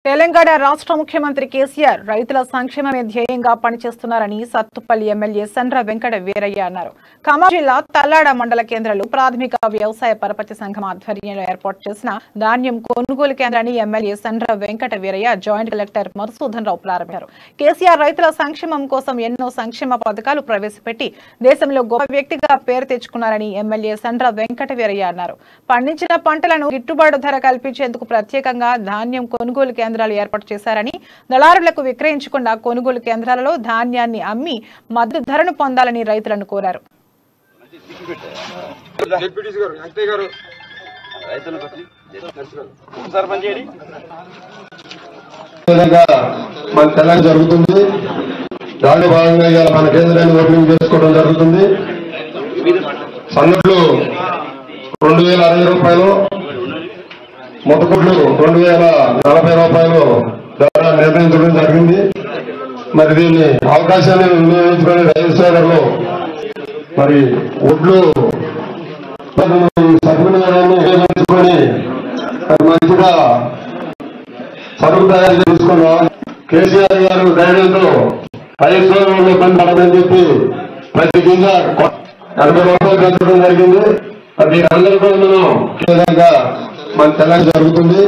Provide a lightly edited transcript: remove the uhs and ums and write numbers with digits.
తెలంగాణ రాష్ట్ర ముఖ్యమంత్రి కేసీఆర్ రైతుల సంక్షేమమే ధ్యేయంగా పనిచేస్తున్నారని సత్తుపల్లి ఎమ్మెల్యే సండ్ర వెంకట వీరయ్య అన్నారు. ఖమ్మం జిల్లా తల్లాడ మండల కేంద్రంలో ప్రాథమిక వ్యవసాయ పరపతి సంఘం ఆధ్వర్యంలో ఏర్పాటు చేసిన ధాన్యం కొనుగోలు కేంద్రాన్ని MLA Sandra Venkata Veeraiah joint collector Madhusudan Rao ప్రారంభించారు. కేసీఆర్ రైతుల సంక్షేమం కోసం ఎన్నో సంక్షేమ పథకాలు ప్రవేశపెట్టి దేశంలో గొప్ప వ్యక్తిగా పేరు తెచ్చుకున్నారని ఎమ్మెల్యే సండ్ర వెంకట వీరయ్య అన్నారు. పండించిన పంటలను గిట్టుబాటు ధర కల్పించేందుకు ప్రత్యేకంగా ధాన్యం కొనుగోలు కేంద్రాలు ఏర్పాటు చేశారని, దళారులకు విక్రయించకుండా కొనుగోలు కేంద్రాలలో ధాన్యాన్ని అమ్మి మద్దతు ధరను పొందాలని రైతులను కోరారు. జరుగుతుంది. దానిలో భాగంగా మన కేంద్రాన్ని ఓపెనింగ్ చేసుకోవడం జరుగుతుంది. సన్నట్లు 2060 రూపాయలు, మొత్తకుట్లు 2040 రూపాయలు ధర నిర్ణయించడం జరిగింది. మరి దీన్ని అవకాశాన్ని వినియోగించుకునే రైతు సోదరులు మరి ఒడ్లు సద్వినియోగాన్ని ఉపయోగించుకొని మంచిగా సరుకు తయారు చేసుకున్నాం. కేసీఆర్ గారు ధైర్యంతో రైతు సోదరులు ఇబ్బంది పడదని చెప్పి ప్రతి గింజ 80 రూపాయలు పెంచడం జరిగింది. అది అందరూ కూడా మనం మన తెలంగాణ జరుగుతుంది.